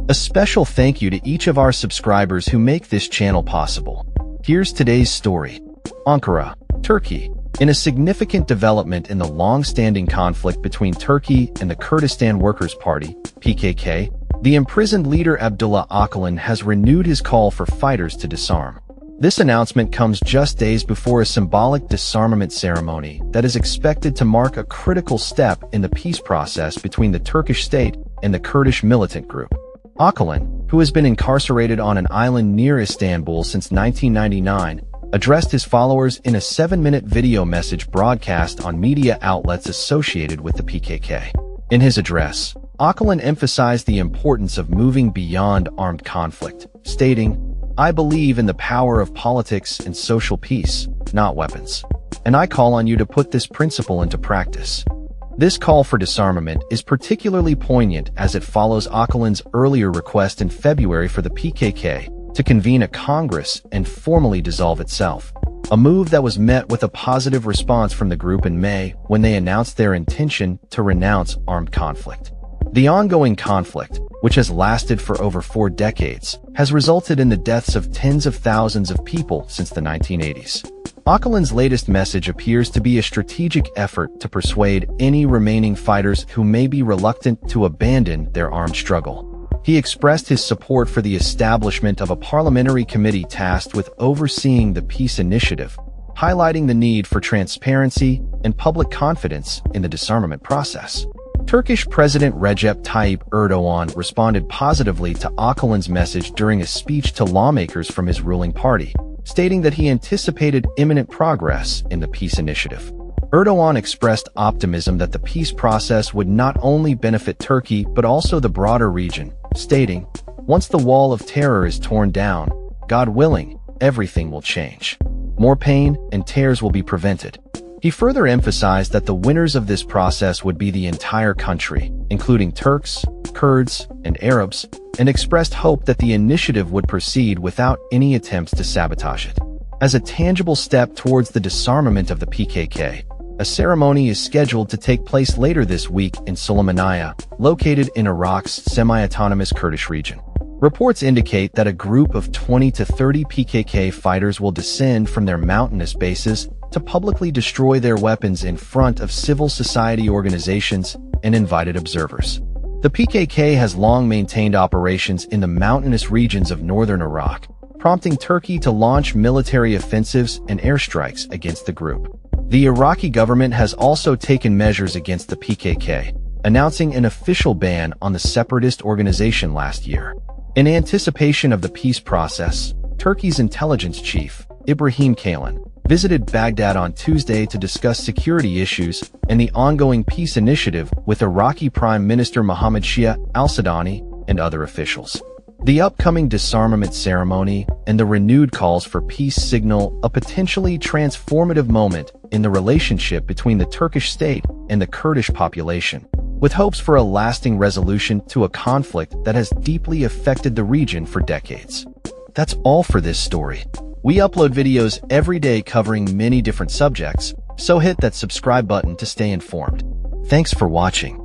A special thank you to each of our subscribers who make this channel possible. Here's today's story. Ankara, Turkey. In a significant development in the long-standing conflict between Turkey and the Kurdistan Workers Party, PKK, the imprisoned leader Abdullah Ocalan has renewed his call for fighters to disarm. This announcement comes just days before a symbolic disarmament ceremony that is expected to mark a critical step in the peace process between the Turkish state and the Kurdish militant group. Ocalan, who has been incarcerated on an island near Istanbul since 1999, addressed his followers in a 7-minute video message broadcast on media outlets associated with the PKK. In his address, Ocalan emphasized the importance of moving beyond armed conflict, stating, "I believe in the power of politics and social peace, not weapons. And I call on you to put this principle into practice." This call for disarmament is particularly poignant as it follows Ocalan's earlier request in February for the PKK to convene a Congress and formally dissolve itself, a move that was met with a positive response from the group in May when they announced their intention to renounce armed conflict. The ongoing conflict, which has lasted for over 4 decades, has resulted in the deaths of tens of thousands of people since the 1980s. Ocalan's latest message appears to be a strategic effort to persuade any remaining fighters who may be reluctant to abandon their armed struggle. He expressed his support for the establishment of a parliamentary committee tasked with overseeing the peace initiative, highlighting the need for transparency and public confidence in the disarmament process. Turkish President Recep Tayyip Erdogan responded positively to Ocalan's message during a speech to lawmakers from his ruling party, stating that he anticipated imminent progress in the peace initiative. Erdogan expressed optimism that the peace process would not only benefit Turkey but also the broader region, stating, "Once the wall of terror is torn down, God willing, everything will change. More pain and tears will be prevented." He further emphasized that the winners of this process would be the entire country, including Turks, Kurds, and Arabs, and expressed hope that the initiative would proceed without any attempts to sabotage it. As a tangible step towards the disarmament of the PKK, a ceremony is scheduled to take place later this week in Sulaymaniyah, located in Iraq's semi-autonomous Kurdish region. Reports indicate that a group of 20 to 30 PKK fighters will descend from their mountainous bases to publicly destroy their weapons in front of civil society organizations and invited observers. The PKK has long maintained operations in the mountainous regions of northern Iraq, prompting Turkey to launch military offensives and airstrikes against the group. The Iraqi government has also taken measures against the PKK, announcing an official ban on the separatist organization last year. In anticipation of the peace process, Turkey's intelligence chief, Ibrahim Kalin, visited Baghdad on Tuesday to discuss security issues and the ongoing peace initiative with Iraqi Prime Minister Mohammed Shia al-Sudani and other officials. The upcoming disarmament ceremony and the renewed calls for peace signal a potentially transformative moment in the relationship between the Turkish state and the Kurdish population, with hopes for a lasting resolution to a conflict that has deeply affected the region for decades. That's all for this story. We upload videos every day covering many different subjects, so hit that subscribe button to stay informed. Thanks for watching.